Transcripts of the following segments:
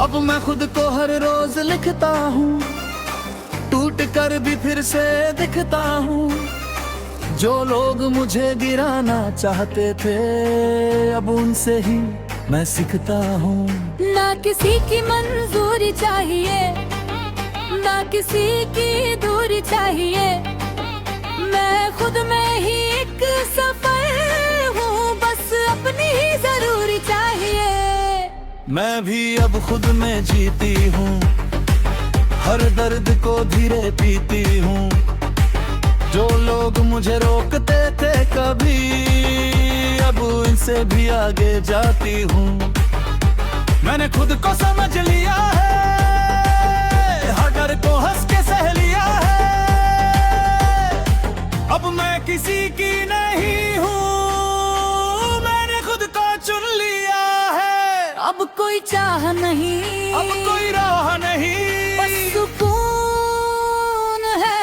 अब मैं खुद को हर रोज लिखता हूँ, टूट कर भी फिर से दिखता हूँ। जो लोग मुझे गिराना चाहते थे, अब उनसे ही मैं सीखता हूँ। ना किसी की मंजूरी चाहिए, ना किसी की दूरी चाहिए। मैं खुद में ही एक सफर हूँ, बस अपनी ही जरूरी चाहिए। मैं भी अब खुद में जीती हूँ, हर दर्द को धीरे पीती हूँ। जो लोग मुझे रोकते थे कभी, अब इनसे भी आगे जाती हूँ। मैंने खुद को समझ लिया है, हर डर को हंस के सह लिया है। अब मैं किसी की नहीं हूँ, मैंने खुद को चुन लिया है। अब कोई चाह नहीं, अब कोई राह नहीं, बस सुकून है।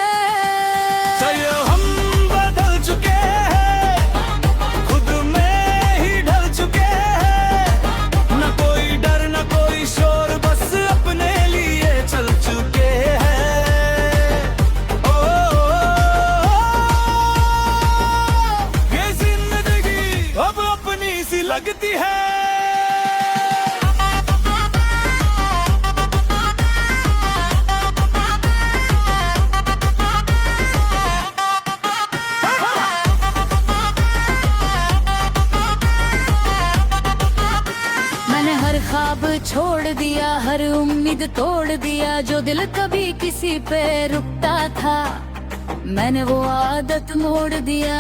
चलिए हम बदल चुके हैं, खुद में ही ढल चुके हैं। न कोई डर न कोई शोर, बस अपने लिए चल चुके हैं। ओ, ये जिंदगी अब अपनी सी लगती है। ख्वाब छोड़ दिया, हर उम्मीद तोड़ दिया। जो दिल कभी किसी पे रुकता था, मैंने वो आदत मोड़ दिया।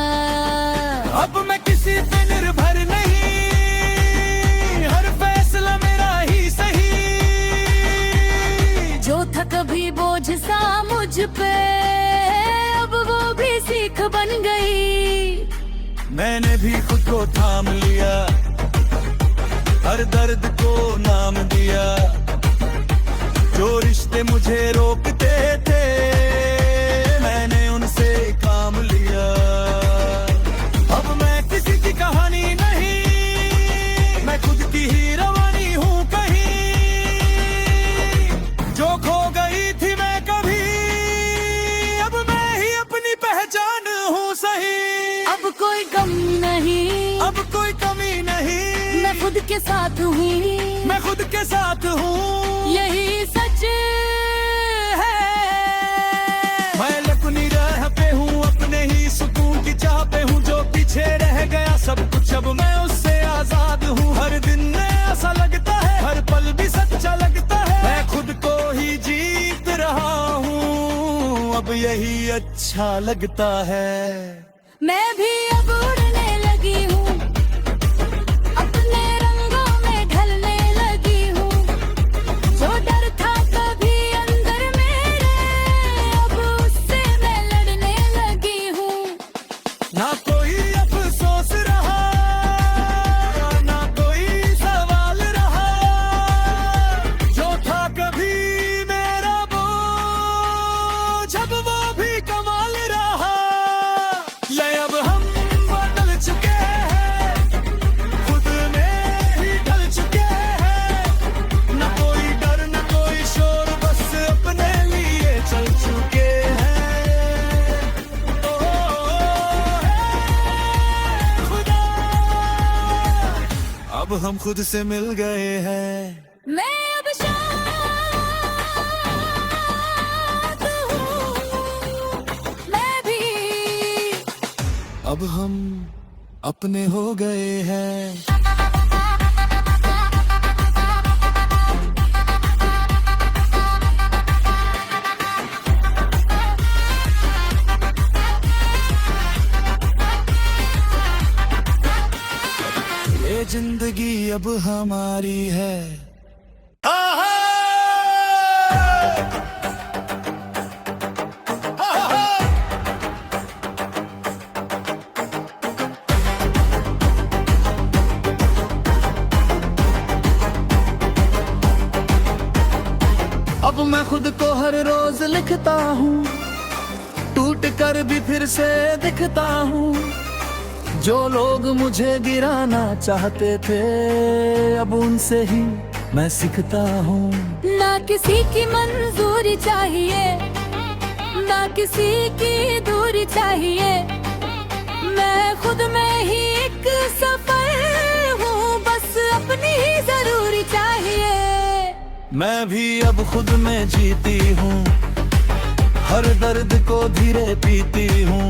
अब मैं किसी पे निर्भर नहीं, हर फैसला मेरा ही सही। जो था कभी बोझ सा मुझ पे, अब वो भी सीख बन गई। मैंने भी खुद को थाम लिया, हर दर्द को नाम दिया। जो रिश्ते मुझे रोकते थे, मैंने उनसे काम लिया। अब मैं किसी की कहानी नहीं, मैं खुद की ही रवानी हूँ कहीं। जो खो गई थी मैं कभी, अब मैं ही अपनी पहचान हूँ सही। अब कोई गम नहीं, अब कोई कमी नहीं, मैं खुद के साथ हूँ, मैं खुद के साथ हूँ। यही सच है। मैं अपनी राह पे हूँ, अपने ही सुकून की चाह पे हूँ। जो पीछे रह गया सब कुछ, अब मैं उससे आजाद हूँ। हर दिन नया सा लगता है, हर पल भी सच्चा लगता है। मैं खुद को ही जीत रहा हूँ, अब यही अच्छा लगता है। मैं भी अब उड़ने लगी हूँ, ना कोई अफसोस रहा, ना कोई सवाल रहा। जो था कभी मेरा बोझ, अब वो भी कमाल रहा। ले अब हम बदल चुके हैं, खुद में ही ढल चुके हैं। ना कोई डर न कोई शोर, बस अपने लिए चल चुके हैं। अब हम खुद से मिल गए हैं। मैं अब शांत हूँ, मैं भी अब हम अपने हो गए हैं। ये जिंदगी अब हमारी है। अब मैं खुद को हर रोज लिखता हूँ, टूट कर भी फिर से दिखता हूँ। जो लोग मुझे गिराना चाहते थे, अब उनसे ही मैं सीखता हूँ। ना किसी की मंजूरी चाहिए, ना किसी की दूरी चाहिए। मैं खुद में ही एक सफर हूँ, बस अपनी ही जरूरी चाहिए। मैं भी अब खुद में जीती हूँ, हर दर्द को धीरे पीती हूँ।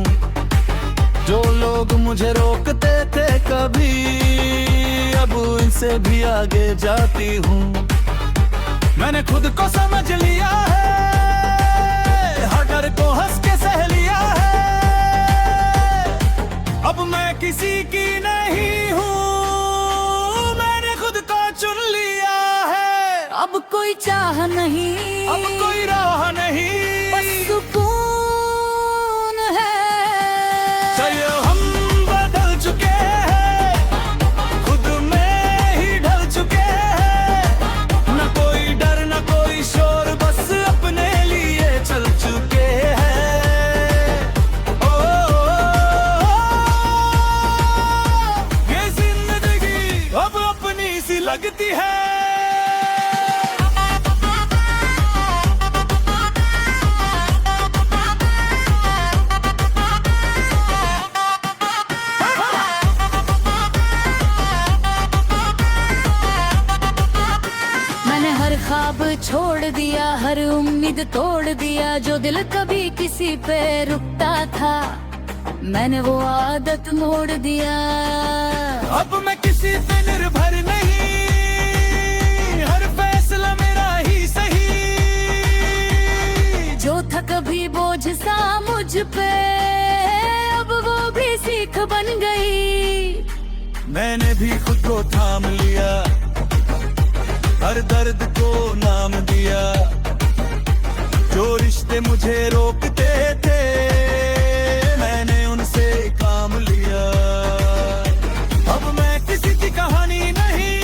जो लोग मुझे रोकते थे कभी, अब इनसे भी आगे जाती हूँ। मैंने खुद को समझ लिया है, हर डर को हंस के सह लिया है। अब मैं किसी की नहीं हूँ, मैंने खुद को चुन लिया है। अब कोई चाह नहीं, अब कोई राह नहीं, बस सुकून है। चलिए हम बदल चुके हैं, खुद में ही ढल चुके हैं। न कोई डर न कोई शोर, बस अपने लिए चल चुके हैं। ओ, ये जिंदगी अब अपनी सी लगती है। ख्वाब छोड़ दिया, हर उम्मीद तोड़ दिया। जो दिल कभी किसी पे रुकता था, मैंने वो आदत मोड़ दिया। अब मैं किसी पे निर्भर नहीं, हर फैसला मेरा ही सही। जो था कभी बोझ सा मुझ पे, अब वो भी सीख बन गई। मैंने भी खुद को थाम लिया, हर दर्द को नाम दिया। जो रिश्ते मुझे रोकते थे, मैंने उनसे काम लिया। अब मैं किसी की कहानी नहीं,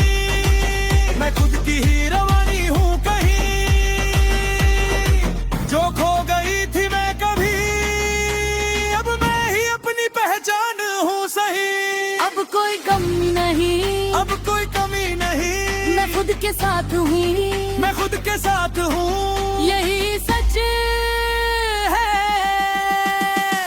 मैं खुद की ही रवानी हूँ कहीं। जो खो गई थी मैं कभी, अब मैं ही अपनी पहचान हूँ सही। अब कोई गम नहीं, अब कोई कमी नहीं, मैं खुद के साथ हूँ, मैं खुद के साथ हूँ। यही सच है।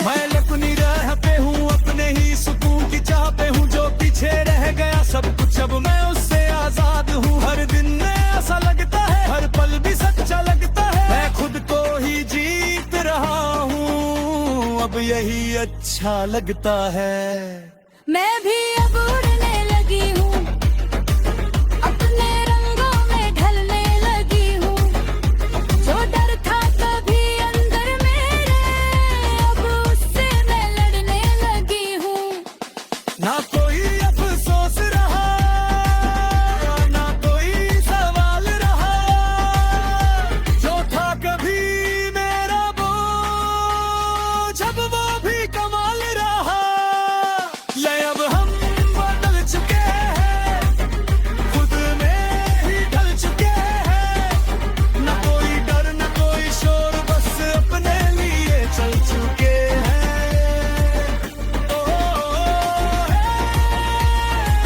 मैं अपनी राह पे हूँ, अपने ही सुकून की चाह पे हूँ। जो पीछे रह गया सब कुछ, अब मैं उससे आजाद हूँ। हर दिन ऐसा लगता है, हर पल भी सच्चा लगता है। मैं खुद को ही जीत रहा हूँ, अब यही अच्छा लगता है। मैं भी अब उड़ने लगी हूँ, अपने रंगों में ढलने लगी हूँ। जो डर था कभी अंदर मेरे, अब उससे मैं लड़ने लगी हूँ। ना कोई अफसोस रहा, ना कोई सवाल रहा। जो था कभी मेरा बोझ, अब वो भी कमाल रहा। ले अब हम बदल चुके हैं, खुद में ही ढल चुके हैं। न कोई डर न कोई शोर, बस अपने लिए चल चुके हैं। ओ,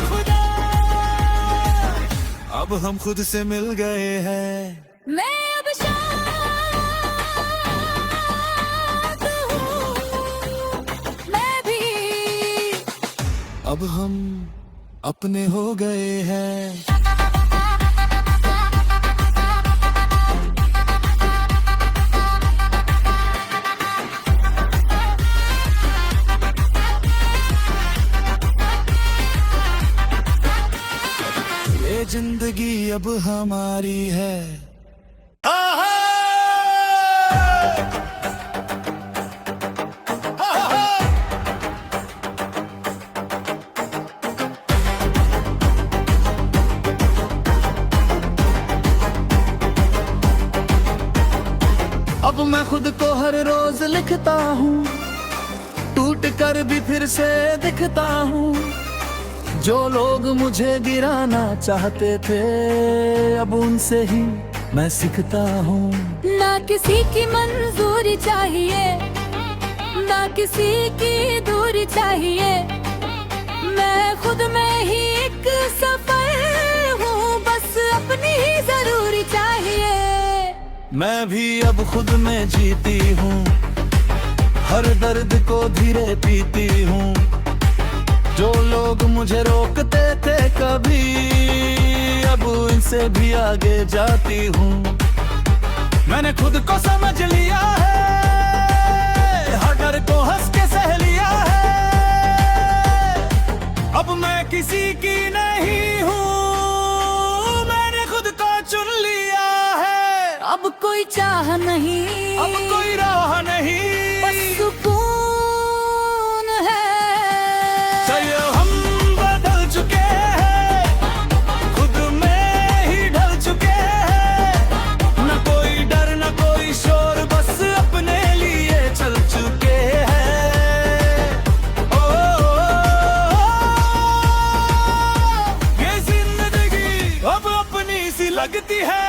खुदा, अब हम खुद से मिल गए हैं। मैं अब शांत हूँ, मैं भी अब हम अपने हो गए हैं। ये जिंदगी अब हमारी है। आहा! अब मैं खुद को हर रोज लिखता हूँ, टूट कर भी फिर से दिखता हूँ। जो लोग मुझे गिराना चाहते थे, अब उनसे ही मैं सीखता हूँ। ना किसी की मंजूरी चाहिए, ना किसी की दूरी चाहिए, मैं खुद में ही एक सफर हूँ, बस अपनी ही जरूरी चाहिए। मैं भी अब खुद में जीती हूँ, हर दर्द को धीरे पीती हूँ। जो लोग मुझे रोकते थे कभी, अब इनसे भी आगे जाती हूँ। मैंने खुद को समझ लिया है, हर डर को हंस के सह लिया है। अब मैं किसी की नहीं हूँ, मैंने खुद को चुन लिया है। अब कोई चाह नहीं, अब कोई राह नहीं, बस सुकून है। चलिए हम बदल चुके हैं, खुद में ही ढल चुके हैं। न कोई डर न कोई शोर, बस अपने लिए चल चुके हैं। ओ, ये जिंदगी अब अपनी सी लगती है।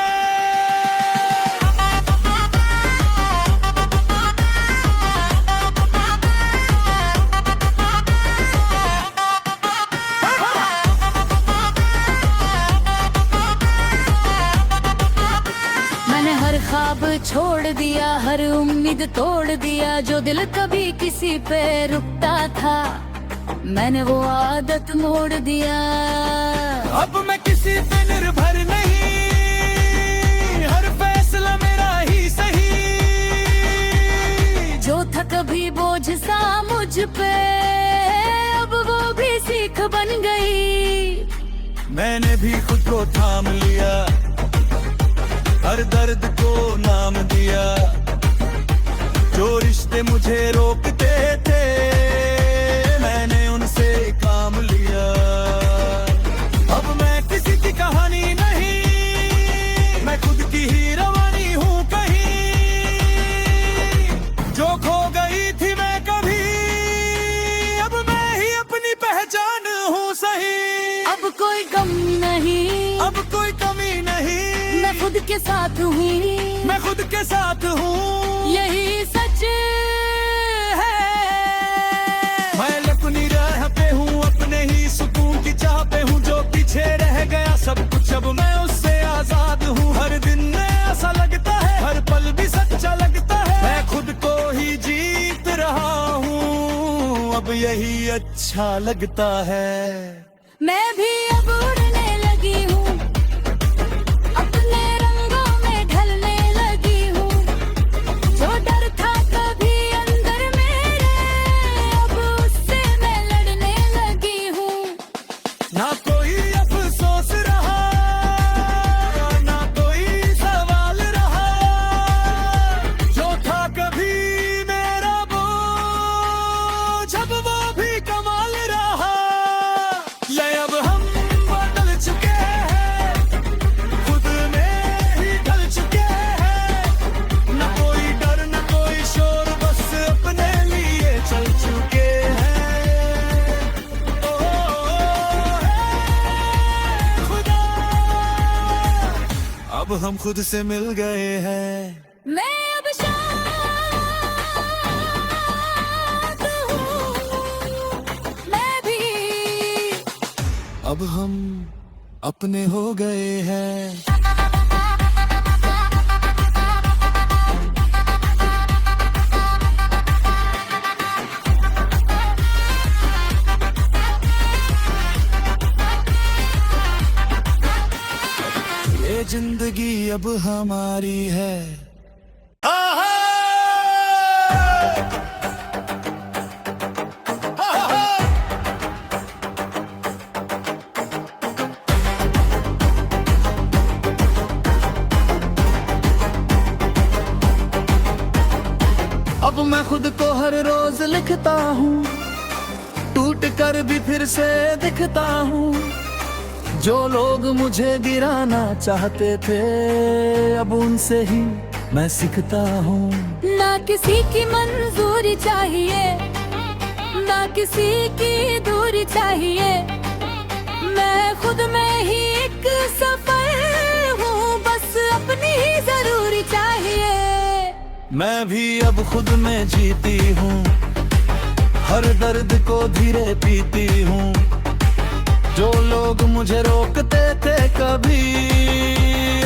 ख्वाब छोड़ दिया, हर उम्मीद तोड़ दिया। जो दिल कभी किसी पे रुकता था, मैंने वो आदत मोड़ दिया। अब मैं किसी पे निर्भर नहीं, हर फैसला मेरा ही सही। जो था कभी बोझ सा मुझ पे, अब वो भी सीख बन गई। मैंने भी खुद को थाम लिया, हर दर्द को नाम दिया। जो रिश्ते मुझे रोकते थे, मैंने उनसे काम लिया। अब मैं किसी की कहानी नहीं, मैं खुद की ही रवानी हूँ कहीं। जो खो गई थी मैं कभी, अब मैं ही अपनी पहचान हूँ सही। अब कोई गम नहीं, अब कोई कमी नहीं, मैं खुद के साथ हूँ, मैं खुद के साथ हूँ। यही सच है। मैं अपनी राह पे हूँ, अपने ही सुकून की चाह पे हूँ। जो पीछे रह गया सब कुछ, अब मैं उससे आजाद हूँ। हर दिन नया सा लगता है, हर पल भी सच्चा लगता है। मैं खुद को ही जीत रहा हूँ, अब यही अच्छा लगता है। मैं भी अब उड़ने लगी हूँ, अपने रंगों में ढलने लगी हूँ। जो डर था कभी अंदर मेरे, अब उससे मैं लड़ने लगी हूँ। ना कोई अफसोस रहा, ना कोई सवाल रहा। जो था कभी मेरा बोझ, अब वो भी कमाल रहा। ले अब हम बदल चुके हैं, खुद में ही ढल चुके हैं। न कोई डर न कोई शोर, बस अपने लिए चल चुके हैं। ओ, खुदा, अब हम खुद से मिल गए हैं। मैं अब शांत हूँ, मैं भी अब हम अपने हो गए हैं। ये जिंदगी अब हमारी है। आहा! अब मैं खुद को हर रोज लिखता हूँ, टूट कर भी फिर से दिखता हूँ। जो लोग मुझे गिराना चाहते थे, अब उनसे ही मैं सीखता हूँ। ना किसी की मंजूरी चाहिए, ना किसी की दूरी चाहिए, मैं खुद में ही एक सफर हूँ, बस अपनी मैं भी अब खुद में जीती हूँ, हर दर्द को धीरे पीती हूँ। जो लोग मुझे रोकते थे कभी,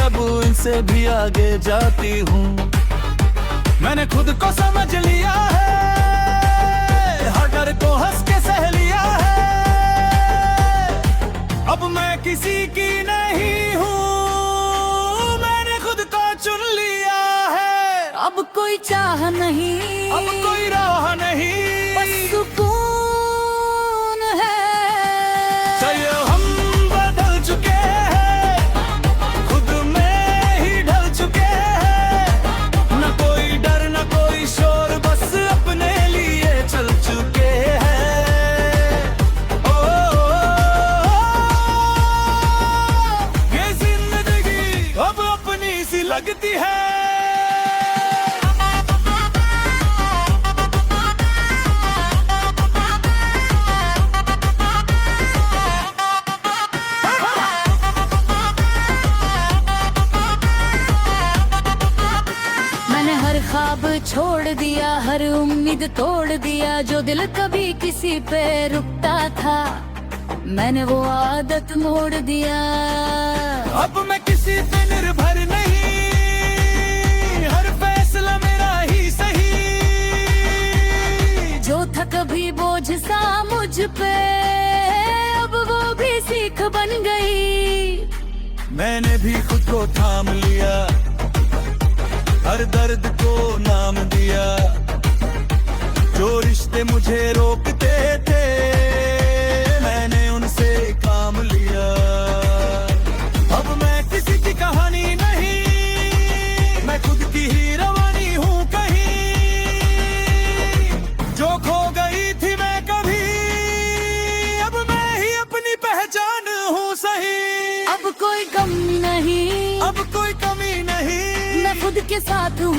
अब इनसे भी आगे जाती हूँ। मैंने खुद को समझ लिया है, हर डर को हंस के सह लिया है। अब मैं किसी की नहीं हूँ, मैंने खुद को चुन लिया है। अब कोई चाह नहीं, अब कोई राह नहीं, बस सुकून है। चलिए हम बदल चुके हैं, खुद में ही ढल चुके हैं। न कोई डर न कोई शोर, बस अपने लिए चल चुके हैं। ओ, ये जिंदगी अब अपनी सी लगती है। ख्वाब छोड़ दिया, हर उम्मीद तोड़ दिया। जो दिल कभी किसी पे रुकता था, मैंने वो आदत मोड़ दिया। अब मैं किसी पे निर्भर नहीं, हर फैसला मेरा ही सही। जो था कभी बोझ सा मुझ पे, अब वो भी सीख बन गई। मैंने भी खुद को थाम लिया, हर दर्द को नाम दिया। जो रिश्ते मुझे रोकते थे, मैंने उनसे काम लिया। अब मैं किसी की कहानी नहीं, मैं खुद की ही रवानी हूँ कहीं। जो खो गई थी मैं कभी, अब मैं ही अपनी पहचान हूँ सही। अब कोई गम नहीं, अब कोई कमी नहीं, मैं खुद के साथ हूँ,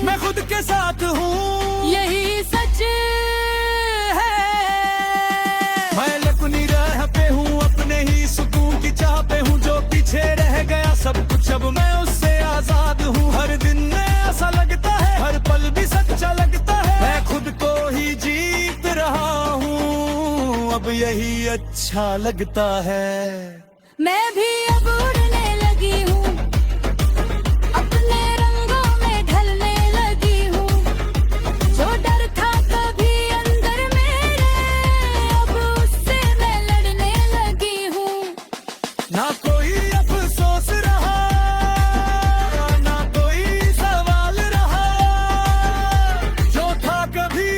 मैं खुद के साथ हूँ। यही सच है। मैं अपनी राह पे हूँ, अपने ही सुकून की चाह पे हूँ। जो पीछे रह गया सब कुछ, अब मैं उससे आजाद हूँ। हर दिन ऐसा लगता है, हर पल भी सच्चा लगता है। मैं खुद को ही जीत रहा हूँ, अब यही अच्छा लगता है। मैं भी अब उड़ने लगी हूँ, अपने रंगों में ढलने लगी हूँ। जो डर था कभी अंदर मेरे, अब उससे मैं लड़ने लगी हूँ। ना कोई अफसोस रहा, ना कोई सवाल रहा। जो था कभी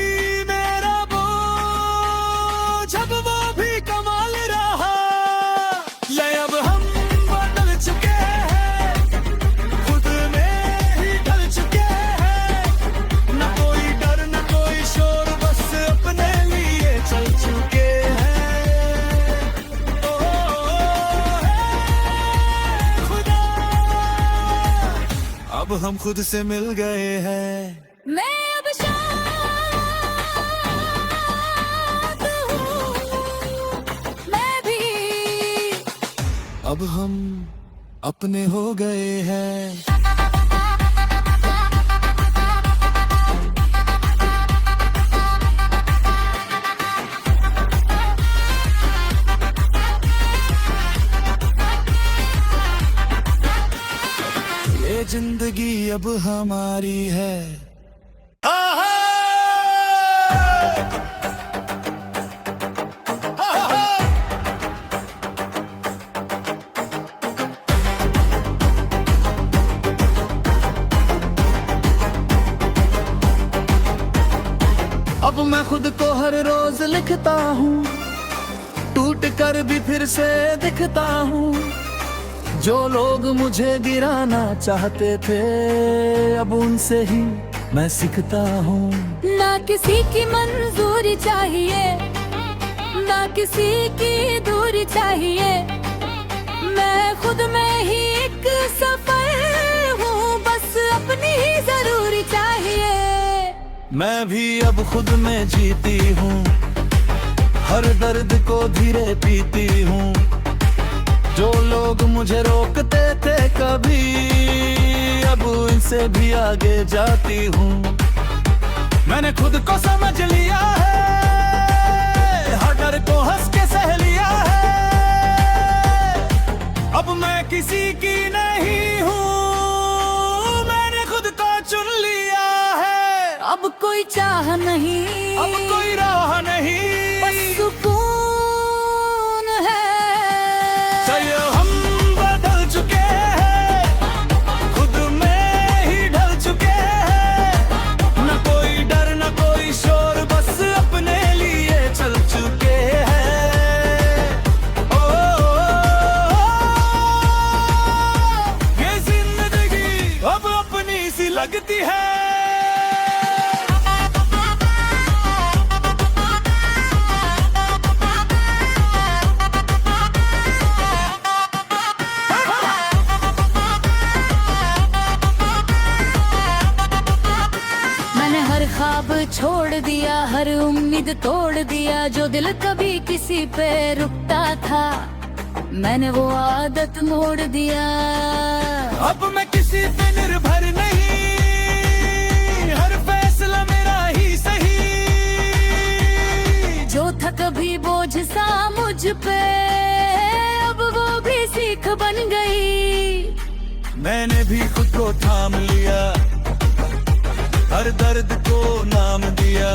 मेरा बोझ, अब वो भी कमाल रहा। ले अब हम बदल चुके हैं, खुद में ही ढल चुके हैं। ना कोई डर न कोई शोर, बस अपने लिए चल चुके हैं। ओ, खुदा, अब हम खुद से मिल गए हैं। मैं अब शांत हूँ, मैं भी अब हम अपने हो गए हैं। ये जिंदगी अब हमारी है। आहा! अब मैं खुद को हर रोज लिखता हूँ, टूट कर भी फिर से दिखता हूँ। जो लोग मुझे गिराना चाहते थे, अब उनसे ही मैं सीखता हूँ। ना किसी की मंजूरी चाहिए, ना किसी की दूरी चाहिए। मैं खुद में ही एक सफर हूँ, बस अपनी ही जरूरी चाहिए। मैं भी अब खुद में जीती हूँ, हर दर्द को धीरे पीती हूँ। जो लोग मुझे रोकते थे कभी, अब इनसे से भी आगे जाती हूँ। मैंने खुद को समझ लिया है, हर डर को हंस के सह लिया है। अब मैं किसी की नहीं हूँ, मैंने खुद को चुन लिया है। अब कोई चाह नहीं, अब कोई राह नहीं, बस सुकून है। चलिए हम बदल चुके हैं, खुद में ही ढल चुके हैं। न कोई डर न कोई शोर, बस अपने लिए चल चुके हैं। ओ, ये जिंदगी अब अपनी सी लगती है। हर ख्वाब छोड़ दिया, हर उम्मीद तोड़ दिया। जो दिल कभी किसी पे रुकता था, मैंने वो आदत मोड़ दिया। अब मैं किसी पे निर्भर नहीं, हर फैसला मेरा ही सही। जो था कभी बोझ सा मुझ पे, अब वो भी सीख बन गई। मैंने भी खुद को थाम लिया, हर दर्द को नाम दिया।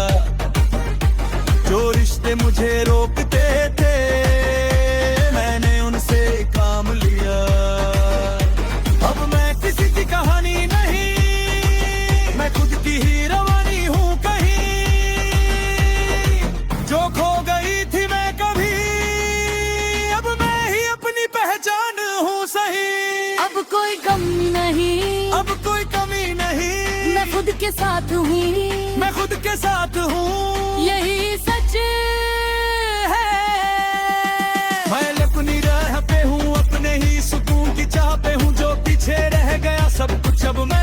जो रिश्ते मुझे रोकते थे, मैंने उनसे काम लिया। अब मैं किसी की कहानी नहीं, मैं खुद की ही रवानी हूँ कहीं। जो खो गई थी मैं कभी, अब मैं ही अपनी पहचान हूँ सही। अब कोई गम नहीं, अब कोई कमी नहीं, मैं खुद के साथ हूँ, मैं खुद के साथ हूँ। यही सच है। मैं अपनी राह पे हूँ, अपने ही सुकून की चाह पे हूँ। जो पीछे रह गया सब कुछ अब मैं